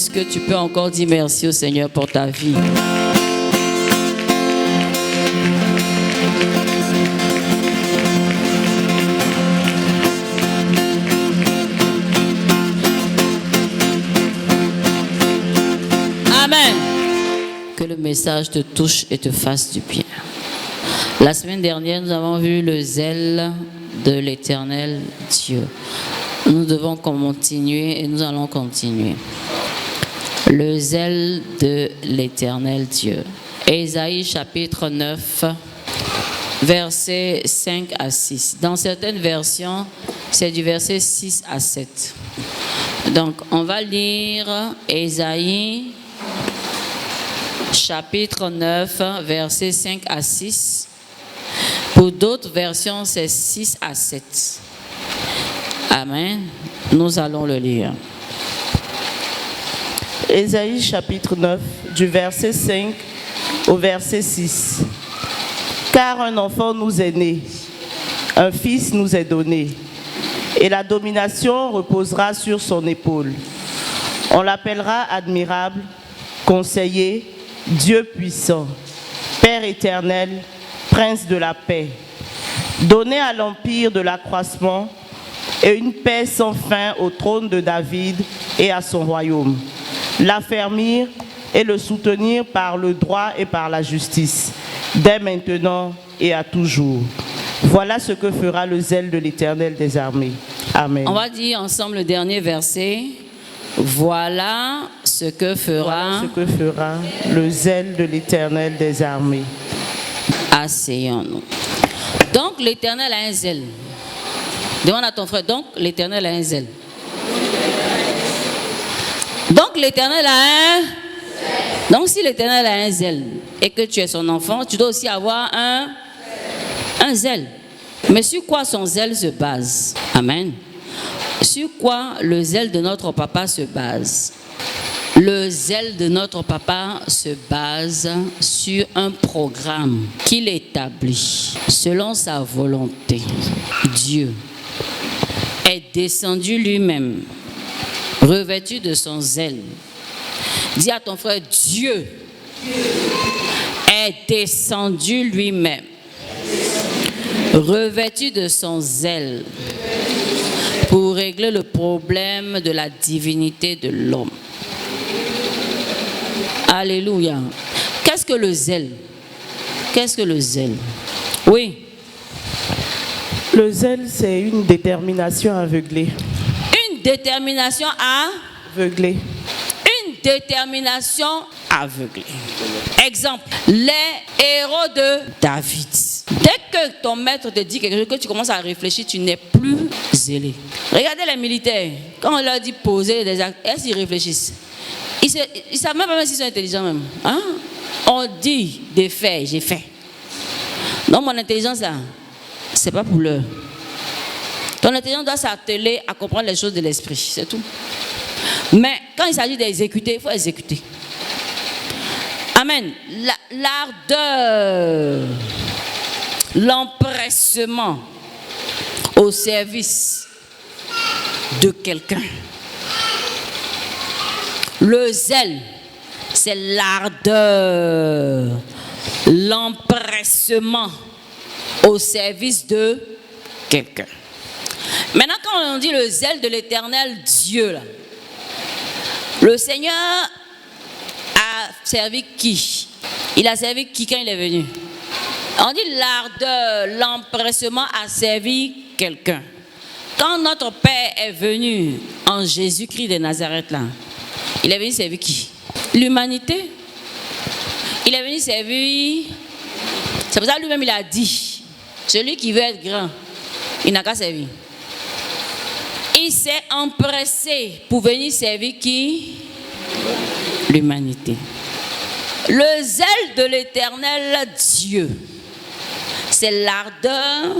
Est-ce que tu peux encore dire merci au Seigneur pour ta vie? Amen. Que le message te touche et te fasse du bien. La semaine dernière, nous avons vu le zèle de l'Éternel Dieu. Nous devons continuer et nous allons continuer. Le zèle de l'Éternel Dieu. Ésaïe chapitre 9, versets 5 à 6. Dans certaines versions, c'est du verset 6 à 7. Donc, on va lire Ésaïe chapitre 9, versets 5 à 6. Pour d'autres versions, c'est 6 à 7. Amen. Nous allons le lire. Ésaïe chapitre 9, du verset 5 au verset 6. Car un enfant nous est né, un fils nous est donné, et la domination reposera sur son épaule. On l'appellera admirable, conseiller, Dieu puissant, Père éternel, Prince de la paix. Donné à l'empire de l'accroissement et une paix sans fin au trône de David et à son royaume. L'affermir et le soutenir par le droit et par la justice, dès maintenant et à toujours. Voilà ce que fera le zèle de l'Éternel des armées. Amen. On va dire ensemble le dernier verset. Voilà ce que fera le zèle de l'Éternel des armées. Asseyons-nous. Donc l'Éternel a un zèle. Demande à ton frère, donc l'Éternel a un zèle. Donc l'Éternel a un zèle. Donc si l'Éternel a un zèle et que tu es son enfant, tu dois aussi avoir un zèle. Mais sur quoi son zèle se base? Amen. Sur quoi le zèle de notre papa se base? Le zèle de notre papa se base sur un programme qu'il établit selon sa volonté. Dieu est descendu lui-même, revêtu de son zèle. Dis à ton frère, Dieu est descendu lui-même, revêtu de son zèle, pour régler le problème de la divinité de l'homme. Alléluia. Qu'est-ce que le zèle? Qu'est-ce que le zèle? Oui. Le zèle, c'est une détermination aveuglée. Une détermination aveuglée. Une détermination aveuglée. Exemple, les héros de David. Dès que ton maître te dit quelque chose, que tu commences à réfléchir, tu n'es plus zélé. Regardez les militaires. Quand on leur dit poser des actes, est-ce qu'ils réfléchissent? Ils ne savent même pas s'ils sont intelligents même. Hein? On dit des faits, j'ai fait. Donc mon intelligence là, c'est pas pour l'heure. Ton intelligence doit s'atteler à comprendre les choses de l'esprit, c'est tout. Mais quand il s'agit d'exécuter, il faut exécuter. Amen. L'ardeur, l'empressement au service de quelqu'un. Le zèle, c'est l'ardeur, l'empressement au service de quelqu'un. Maintenant, quand on dit le zèle de l'Éternel Dieu, là, le Seigneur a servi qui? Il a servi qui quand il est venu? On dit l'ardeur, l'empressement a servi quelqu'un. Quand notre Père est venu en Jésus-Christ de Nazareth, là, il est venu servir qui? L'humanité. Il est venu servir. C'est pour ça que lui-même il a dit, celui qui veut être grand, il n'a qu'à servir. Il s'est empressé pour venir servir qui? L'humanité. Le zèle de l'Éternel Dieu, c'est l'ardeur,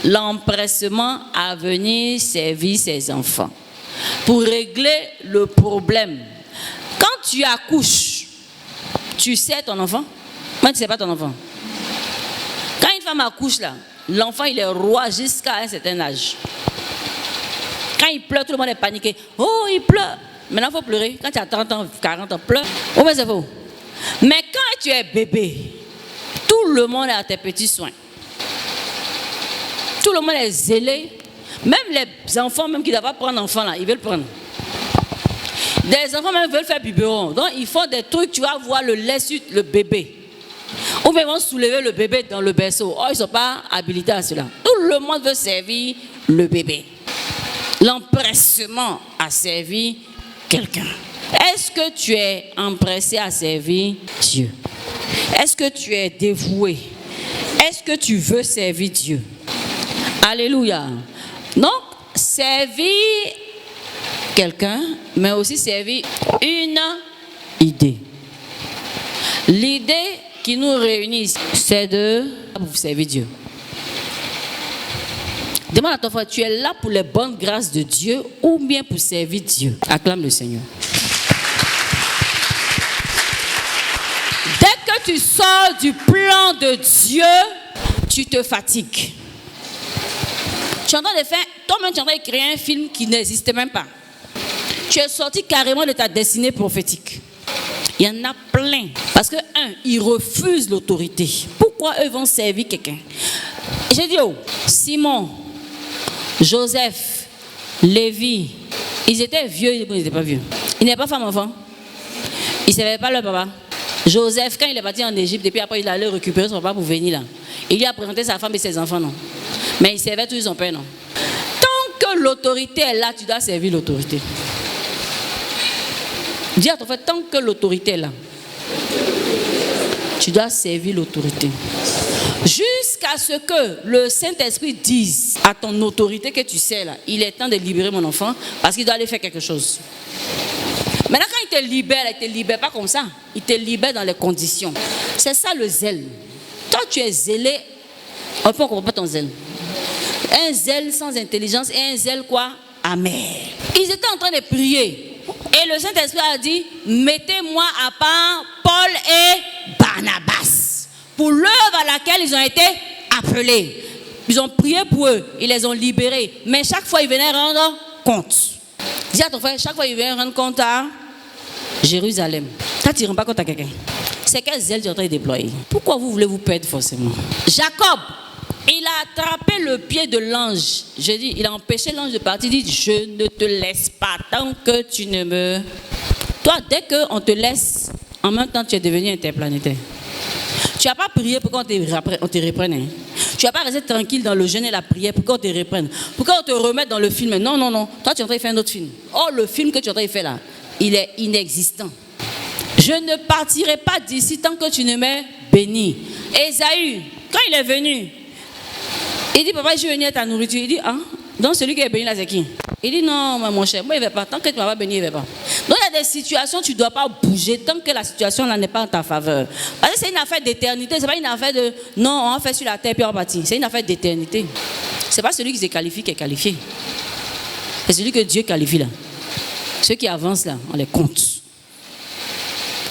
l'empressement à venir servir ses enfants pour régler le problème. Quand tu accouches, tu sais ton enfant? Moi, tu ne sais pas ton enfant. Quand une femme accouche, là, l'enfant il est roi jusqu'à un certain âge. Quand il pleure, tout le monde est paniqué. Oh, il pleure. Maintenant, il faut pleurer. Quand tu as 30 ans, 40 ans, pleure. Oh, mais c'est faux. Mais quand tu es bébé, tout le monde est à tes petits soins. Tout le monde est zélé. Même les enfants même qui ne doivent pas prendre enfant, là, ils veulent prendre. Des enfants même veulent faire biberon. Donc, ils font des trucs, tu vas voir le lait sur le bébé. Ou bien ils vont soulever le bébé dans le berceau. Oh, ils ne sont pas habilités à cela. Tout le monde veut servir le bébé. L'empressement à servir quelqu'un. Est-ce que tu es empressé à servir Dieu? Est-ce que tu es dévoué? Est-ce que tu veux servir Dieu? Alléluia. Donc, servir quelqu'un, mais aussi servir une idée. L'idée qui nous réunit, c'est de vous servir Dieu. Demande à ton frère, tu es là pour les bonnes grâces de Dieu ou bien pour servir Dieu? Acclame le Seigneur. Dès que tu sors du plan de Dieu, tu te fatigues. Tu es en train de faire, toi-même tu es en train de créer un film qui n'existait même pas. Tu es sorti carrément de ta destinée prophétique. Il y en a plein. Parce que, ils refusent l'autorité. Pourquoi eux vont servir quelqu'un? J'ai dit, Simon, Joseph, Lévi, ils étaient vieux, ils n'étaient pas vieux. Ils n'étaient pas femmes-enfants. Ils ne savaient pas leur papa. Joseph, quand il est parti en Égypte, et puis après il allait récupérer son papa pour venir là. Il lui a présenté sa femme et ses enfants, non. Mais il servait toujours son père, non. Tant que l'autorité est là, tu dois servir l'autorité. Dis à ton frère, tant que l'autorité est là, tu dois servir l'autorité. Jusqu'à ce que le Saint-Esprit dise à ton autorité que tu sais là, il est temps de libérer mon enfant parce qu'il doit aller faire quelque chose. Maintenant, quand il te libère pas comme ça. Il te libère dans les conditions. C'est ça le zèle. Toi, tu es zélé. On peut comprendre ton zèle. Un zèle sans intelligence et un zèle quoi? Amer. Ils étaient en train de prier. Et le Saint-Esprit a dit, mettez-moi à part Paul et Barnabas pour l'œuvre à laquelle ils ont été appelés. Ils ont prié pour eux, ils les ont libérés. Mais chaque fois, ils venaient rendre compte. Dis à ton frère, chaque fois, ils venaient rendre compte à Jérusalem. Quand tu ne rends pas compte à quelqu'un, c'est quel zèle tu es en train de déployer? Pourquoi vous voulez vous perdre forcément? Jacob, il a attrapé le pied de l'ange. Je dis, il a empêché l'ange de partir. Il dit, je ne te laisse pas tant que tu ne me... Toi, dès qu'on te laisse, en même temps, tu es devenu interplanétaire. Tu n'as pas prié pour qu'on te reprenne. Hein. Tu n'as pas resté tranquille dans le jeûne et la prière pour qu'on te reprenne. Pour qu'on te remette dans le film. Non, non, non. Toi, tu es en train de faire un autre film. Oh, le film que tu es en train de faire là, il est inexistant. Je ne partirai pas d'ici tant que tu ne m'aies béni. Ésaü, quand il est venu, il dit, papa, je suis venu à ta nourriture. Il dit, ah, donc celui qui est béni là, c'est qui? Il dit, non, mon cher, moi, il ne va pas. Tant que tu ne m'as pas béni, il ne va pas. Donc, il y a des situations, tu ne dois pas bouger tant que la situation là n'est pas en ta faveur. Parce que c'est une affaire d'éternité. Ce n'est pas une affaire de, non, on fait sur la terre puis on partit. C'est une affaire d'éternité. Ce n'est pas celui qui se qualifie qui est qualifié. C'est celui que Dieu qualifie là. Ceux qui avancent là, on les compte.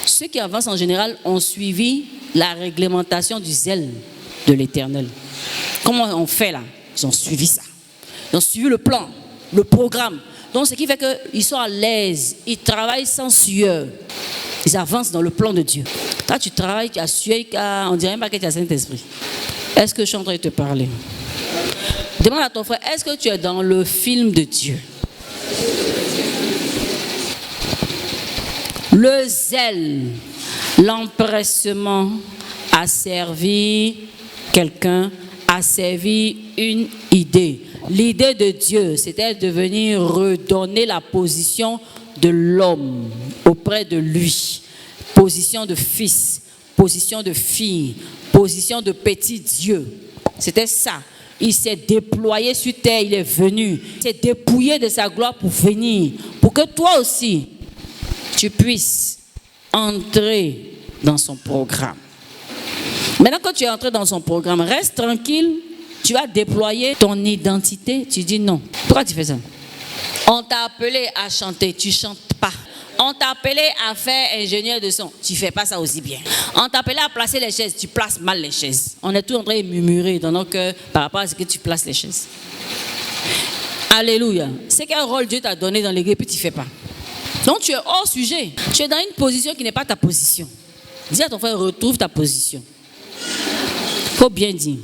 Ceux qui avancent en général ont suivi la réglementation du zèle de l'Éternel. Comment on fait là? Ils ont suivi ça. Ils ont suivi le plan, le programme. Donc, ce qui fait qu'ils sont à l'aise. Ils travaillent sans sueur. Ils avancent dans le plan de Dieu. Toi, tu travailles, tu as sué, on dirait même pas que tu as Saint-Esprit. Est-ce que je suis en train de te parler? Demande à ton frère, est-ce que tu es dans le film de Dieu? Le zèle, l'empressement à servir quelqu'un, à servir une idée. L'idée de Dieu, c'était de venir redonner la position de l'homme auprès de lui. Position de fils, position de fille, position de petit Dieu. C'était ça. Il s'est déployé sur terre, il est venu. Il s'est dépouillé de sa gloire pour venir. Pour que toi aussi, tu puisses entrer dans son programme. Maintenant, quand tu es entré dans son programme, reste tranquille. Tu vas déployer ton identité. Tu dis non. Pourquoi tu fais ça? On t'a appelé à chanter. Tu ne chantes pas. On t'a appelé à faire ingénieur de son. Tu ne fais pas ça aussi bien. On t'a appelé à placer les chaises. Tu places mal les chaises. On est tous en train de murmurer dans nos cœurs par rapport à ce que tu places les chaises. Alléluia. C'est quel rôle Dieu t'a donné dans l'église, puis tu ne fais pas. Donc tu es hors sujet. Tu es dans une position qui n'est pas ta position. Dis à ton frère, retrouve ta position. Faut bien dire.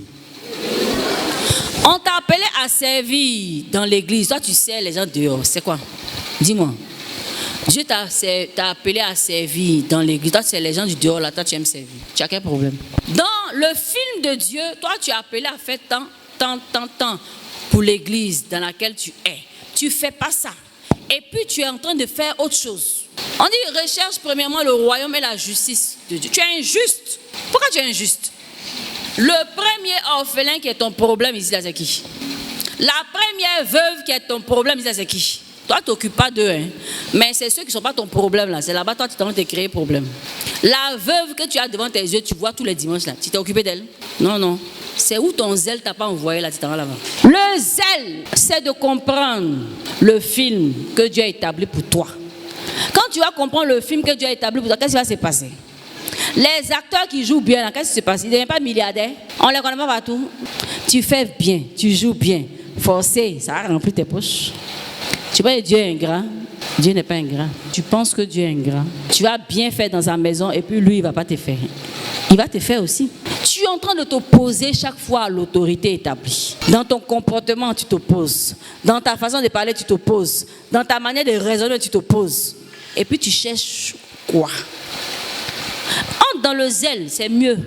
On t'a appelé à servir dans l'église. Toi, tu sais les gens dehors. C'est quoi? Dis-moi. Dieu t'a appelé à servir dans l'église. Toi, c'est les gens du dehors, là. Toi, tu aimes servir. Tu as quel problème? Dans le film de Dieu, toi, tu es appelé à faire tant pour l'église dans laquelle tu es. Tu ne fais pas ça. Et puis, tu es en train de faire autre chose. On dit, recherche premièrement le royaume et la justice de Dieu. Tu es injuste. Pourquoi tu es injuste? Le premier orphelin qui est ton problème ici, là, c'est qui? La première veuve qui est ton problème ici, là, c'est qui? Toi, tu t'occupes pas d'eux, hein? Mais c'est ceux qui ne sont pas ton problème, là. C'est là-bas, toi, tu t'es en train de créer problème. La veuve que tu as devant tes yeux, tu vois tous les dimanches, là. Tu t'es occupé d'elle? Non, non. C'est où ton zèle t'a pas envoyé, là, tu t'en vas là-bas. Le zèle, c'est de comprendre le film que Dieu a établi pour toi. Quand tu vas comprendre le film que Dieu a établi pour toi, qu'est-ce qui va se passer? Les acteurs qui jouent bien, qu'est-ce qui se passe? Ils ne deviennent pas milliardaires. On ne les connaît pas partout. Tu fais bien, tu joues bien. Forcé, ça a rempli tes poches. Tu vois, Dieu est ingrat. Dieu n'est pas ingrat. Tu penses que Dieu est ingrat. Tu vas bien faire dans sa maison et puis lui, il ne va pas te faire. Il va te faire aussi. Tu es en train de t'opposer chaque fois à l'autorité établie. Dans ton comportement, tu t'opposes. Dans ta façon de parler, tu t'opposes. Dans ta manière de raisonner, tu t'opposes. Et puis tu cherches quoi? Entre dans le zèle, c'est mieux.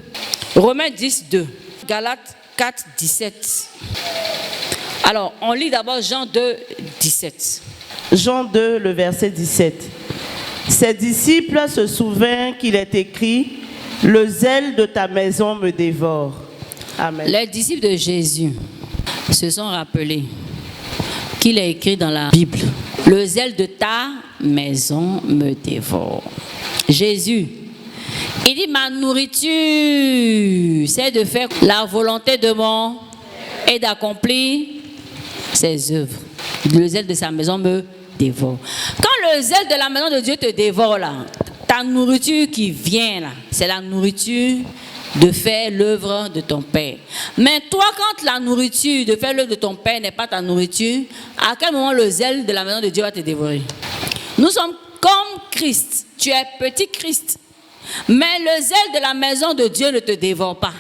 Romains 10, 2. Galates 4, 17. Alors, on lit d'abord Jean 2, 17. Jean 2, le verset 17. Ses disciples se souvinrent qu'il est écrit « Le zèle de ta maison me dévore ». Amen. Les disciples de Jésus se sont rappelés qu'il est écrit dans la Bible « Le zèle de ta maison me dévore ». Jésus, il dit « Ma nourriture, c'est de faire la volonté de mon et d'accomplir ses œuvres. Le zèle de sa maison me dévore. » Quand le zèle de la maison de Dieu te dévore, là, ta nourriture qui vient, là, c'est la nourriture de faire l'œuvre de ton Père. Mais toi, quand la nourriture de faire l'œuvre de ton Père n'est pas ta nourriture, à quel moment le zèle de la maison de Dieu va te dévorer? Nous sommes comme Christ. Tu es petit Christ. Mais le zèle de la maison de Dieu ne te dévore pas.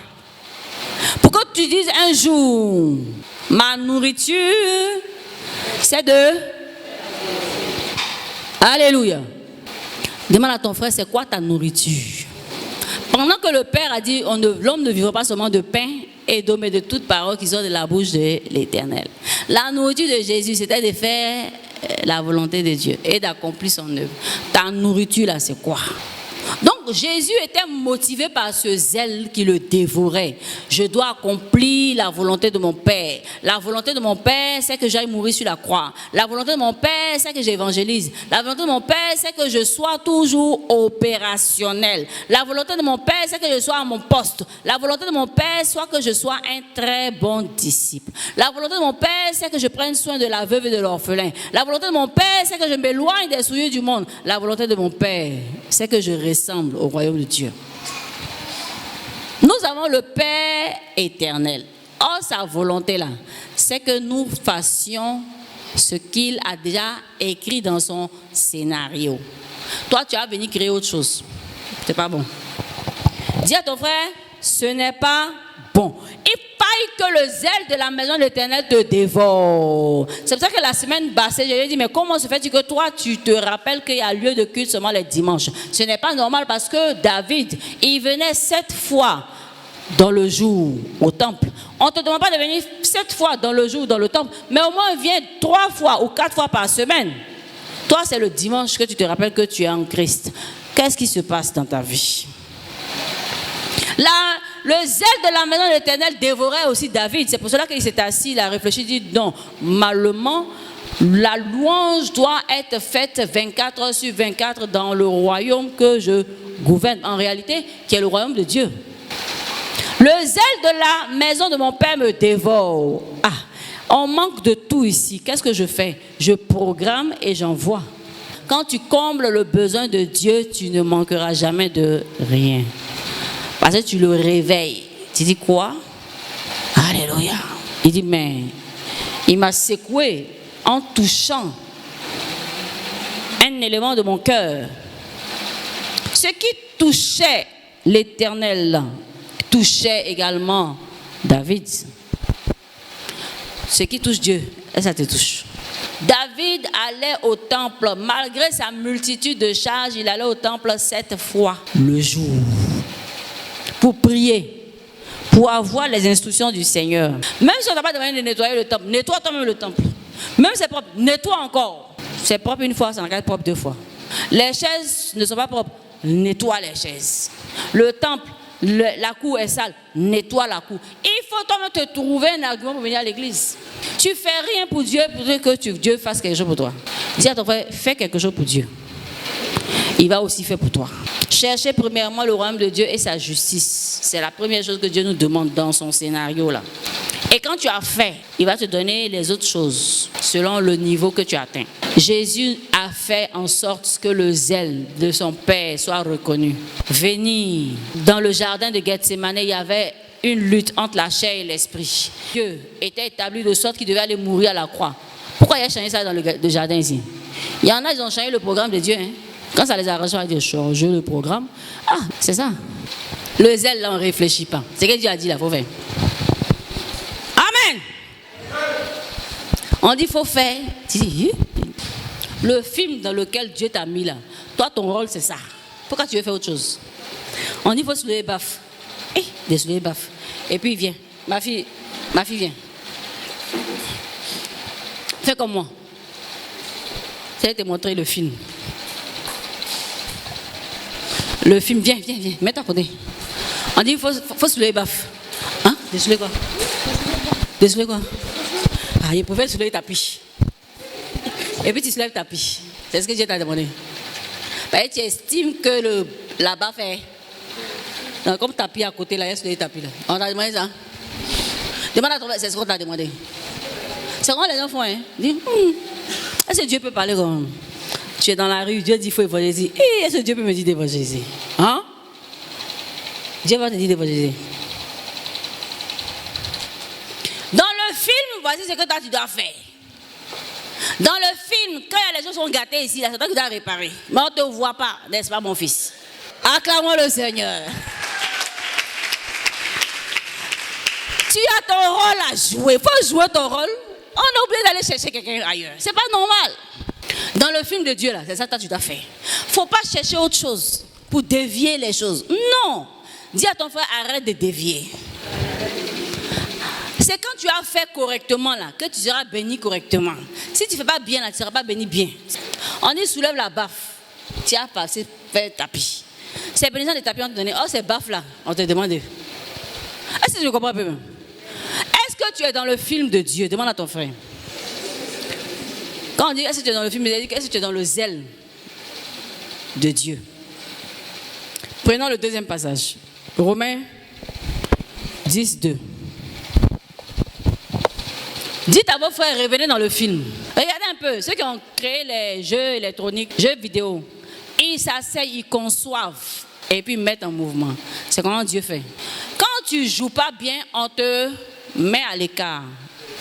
Pour que tu dises un jour, ma nourriture, c'est de... Alléluia. Demande à ton frère, c'est quoi ta nourriture? Pendant que le Père a dit, l'homme ne vivra pas seulement de pain et d'eau, mais de toute parole qui sort de la bouche de l'Éternel. La nourriture de Jésus, c'était de faire la volonté de Dieu et d'accomplir son œuvre. Ta nourriture, là, c'est quoi? Donc Jésus était motivé par ce zèle qui le dévorait. Je dois accomplir la volonté de mon Père. La volonté de mon Père, c'est que j'aille mourir sur la croix. La volonté de mon Père, c'est que j'évangélise. La volonté de mon Père, c'est que je sois toujours opérationnel. La volonté de mon Père, c'est que je sois à mon poste. La volonté de mon Père, c'est que je sois un très bon disciple. La volonté de mon Père, c'est que je prenne soin de la veuve et de l'orphelin. La volonté de mon Père, c'est que je m'éloigne des souillures du monde. La volonté de mon Père, c'est que je ressemble au royaume de Dieu. Nous avons le Père éternel. Or, sa volonté là, c'est que nous fassions ce qu'il a déjà écrit dans son scénario. Toi, tu vas venir créer autre chose. C'est pas bon. Dis à ton frère, ce n'est pas bon. Il faille que le zèle de la maison de l'Éternel te dévore. C'est pour ça que la semaine passée, je lui ai dit, mais comment se fait-il que toi, tu te rappelles qu'il y a lieu de culte seulement les dimanches? Ce n'est pas normal parce que David, il venait 7 fois dans le jour au temple. On ne te demande pas de venir 7 fois dans le jour dans le temple, mais au moins viens 3 fois ou 4 fois par semaine. Toi, c'est le dimanche que tu te rappelles que tu es en Christ. Qu'est-ce qui se passe dans ta vie? Le zèle de la maison de l'Éternel dévorait aussi David. C'est pour cela qu'il s'est assis, il a réfléchi, il dit non, malheureusement, la louange doit être faite 24 heures sur 24 dans le royaume que je gouverne. En réalité, qui est le royaume de Dieu. Le zèle de la maison de mon Père me dévore. Ah, on manque de tout ici. Qu'est-ce que je fais? Je programme et j'envoie. Quand tu combles le besoin de Dieu, tu ne manqueras jamais de rien. Parce que tu le réveilles. Tu dis quoi? Alléluia. Il dit, mais il m'a secoué en touchant un un élément de mon cœur. Ce qui touchait l'Éternel touchait également David. Ce qui touche Dieu, ça te touche. David allait au temple, malgré sa multitude de charges, il allait au temple 7 fois le jour pour prier, pour avoir les instructions du Seigneur. Même si on n'a pas demandé de nettoyer le temple, nettoie toi-même le temple. Même si c'est propre, nettoie encore. C'est propre une fois, ça en reste propre 2 fois. Les chaises ne sont pas propres, nettoie les chaises. Le temple, la cour est sale, nettoie la cour. Il faut toi-même te trouver un argument pour venir à l'église. Tu fais rien pour Dieu pour que Dieu fasse quelque chose pour toi. Dis à ton frère, fais quelque chose pour Dieu. Il va aussi faire pour toi. Cherchez premièrement le royaume de Dieu et sa justice. C'est la première chose que Dieu nous demande dans son scénario là. Et quand tu as fait, il va te donner les autres choses selon le niveau que tu atteins. Jésus a fait en sorte que le zèle de son Père soit reconnu. Venir dans le jardin de Gethsémane, il y avait une lutte entre la chair et l'esprit. Dieu était établi de sorte qu'il devait aller mourir à la croix. Pourquoi il a changé ça dans le jardin ici? Il y en a, ils ont changé le programme de Dieu. Hein? Quand ça les arrange, ils ont dit changer le programme. Ah, c'est ça. Le zèle, là, on ne réfléchit pas. C'est ce que Dieu a dit là, il faut faire. Amen. On dit il faut faire. Le film dans lequel Dieu t'a mis là, toi, ton rôle, c'est ça. Pourquoi tu veux faire autre chose? On dit il faut se lever baf. Désolé, baf. Et puis viens. Ma fille vient. Fais comme moi. Je vais te montrer le film. Le film, viens. Mets-toi à côté. On dit il faut se lever baf. Hein? Désolé quoi? Ah, il pouvait se lever tapis. Et puis tu se lèves tapis. C'est ce que Dieu t'a demandé. Bah, tu estimes que la baffe est. Donc, comme tapis à côté, là, il y a ce tapis là. On t'a demandé ça. Demande à ton frère, c'est ce qu'on t'a demandé. C'est comment les gens font, hein? Dis, est-ce que Dieu peut parler comme tu es dans la rue, Dieu dit il faut évangéliser. Est-ce que Dieu peut me dire d'évangéliser? Hein? Dieu va te dire d'évangéliser. Dans le film, voici ce que toi tu dois faire. Dans le film, quand les gens sont gâtés ici, là, c'est toi qui dois réparer. Mais on ne te voit pas, n'est-ce pas, mon fils? Acclamons le Seigneur. Tu as ton rôle à jouer. Il faut jouer ton rôle. On a oublié d'aller chercher quelqu'un ailleurs. C'est pas normal. Dans le film de Dieu, là, c'est ça que tu dois faire. Il ne faut pas chercher autre chose pour dévier les choses. Non. Dis à ton frère, arrête de dévier. C'est quand tu as fait correctement là, que tu seras béni correctement. Si tu ne fais pas bien là, tu ne seras pas béni bien. On dit soulève la baffe. Tu as passé, fais tapis. C'est bénissant de tapis, on te donne. Oh, c'est baffe là, on te demande. Est-ce que tu comprends un peu? Est-ce que tu es dans le film de Dieu? Demande à ton frère. Quand on dit est-ce que tu es dans le film de Dieu, est-ce que tu es dans le zèle de Dieu? Prenons le deuxième passage. Romains 10, 2. Dites à vos frères, revenez dans le film. Regardez un peu, ceux qui ont créé les jeux électroniques, jeux vidéo, ils s'asseyent, ils conçoivent et puis ils mettent en mouvement. C'est comment Dieu fait. Quand tu ne joues pas bien, on te met à l'écart.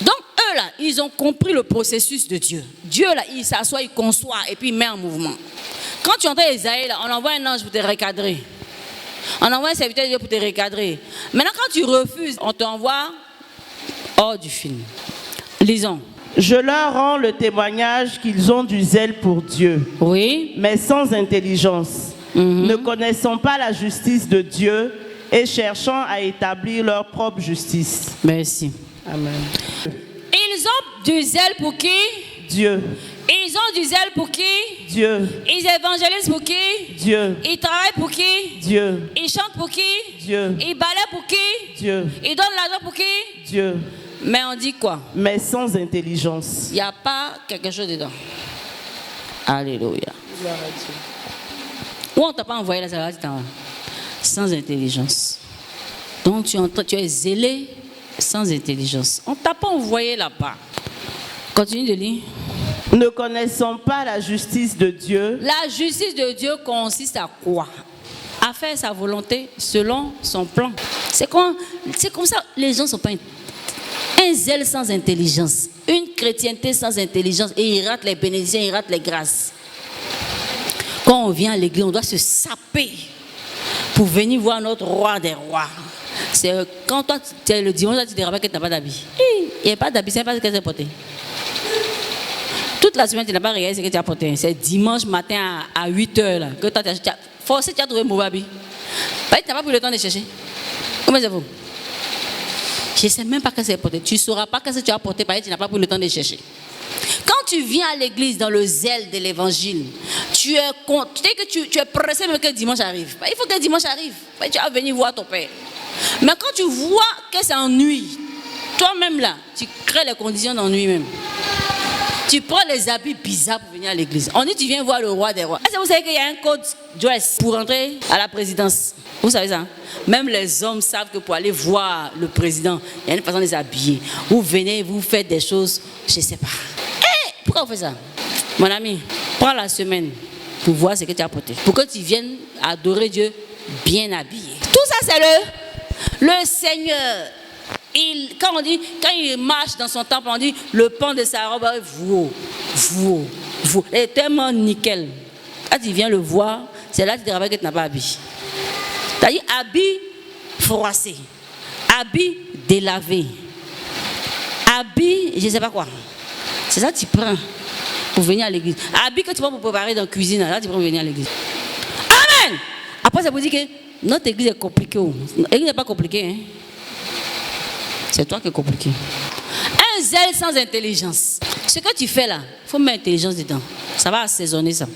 Donc eux là, ils ont compris le processus de Dieu. Dieu là, il s'assoit, il conçoit et puis il met en mouvement. Quand tu entends Isaïe là, on envoie un ange pour te recadrer. On envoie un serviteur de Dieu pour te recadrer. Maintenant quand tu refuses, on t'envoie hors du film. Lisons. Je leur rends le témoignage qu'ils ont du zèle pour Dieu, oui, mais sans intelligence, ne connaissant pas la justice de Dieu et cherchant à établir leur propre justice. Merci. Amen. Ils ont du zèle pour qui? Dieu. Ils ont du zèle pour qui? Dieu. Ils évangélisent pour qui? Dieu. Ils travaillent pour qui? Dieu. Ils chantent pour qui? Dieu. Ils balaient pour qui? Dieu. Ils donnent l'argent pour qui? Dieu. Mais on dit quoi? Mais sans intelligence. Il n'y a pas quelque chose dedans. Alléluia. Ou on ne t'a pas envoyé là, ça va dire sans intelligence. Donc tu es zélé sans intelligence. On ne t'a pas envoyé là-bas. Continue de lire. Ne connaissant pas la justice de Dieu. La justice de Dieu consiste à quoi? À faire sa volonté selon son plan. C'est comme ça, les gens ne sont pas... Un zèle sans intelligence, une chrétienté sans intelligence, et ils ratent les bénédictions, ils ratent les grâces. Quand on vient à l'église, on doit se saper pour venir voir notre roi des rois. C'est quand toi, le dimanche, tu te rappelles que tu n'as pas d'habit. Il n'y a pas d'habit, c'est pas ce que tu as porté. Toute la semaine, tu n'as pas regardé ce que tu as porté. C'est dimanche matin à 8h là, que toi, tu as forcé, tu as trouvé un mauvais habit. Tu n'as pas pris le temps de chercher. Comment c'est vous? Je ne sais même pas ce que c'est porté. Tu ne sauras pas ce que tu as porté parce que tu n'as pas pris le temps de chercher. Quand tu viens à l'église dans le zèle de l'évangile, tu es pressé même que dimanche arrive. Il faut que dimanche arrive. Tu vas venir voir ton père. Mais quand tu vois que c'est ennui, toi-même là, tu crées les conditions d'ennui même. Tu prends les habits bizarres pour venir à l'église. On dit tu viens voir le roi des rois. Est-ce que vous savez qu'il y a un code dress pour entrer à la présidence? Vous savez ça? Même les hommes savent que pour aller voir le président, il y a une façon de s'habiller. Vous venez, vous faites des choses, je ne sais pas. Pourquoi vous faites ça? Mon ami, prends la semaine pour voir ce que tu as porté. Pour que tu viennes adorer Dieu bien habillé. Tout ça, c'est le Seigneur. Quand il marche dans son temple, on dit le pan de sa robe est vous. Il est tellement nickel. Quand tu viens le voir, c'est là que tu te rappelles que tu n'as pas habillé. C'est-à-dire habit froissé, habit délavé, habit, je ne sais pas quoi. C'est ça que tu prends pour venir à l'église. Habit que tu prends pour préparer dans la cuisine, là tu prends pour venir à l'église. Amen! Après, ça vous dit que notre église est compliquée. L'église n'est pas compliquée. Hein? C'est toi qui es compliqué. Un zèle sans intelligence. Ce que tu fais là, il faut mettre intelligence dedans. Ça va assaisonner ça.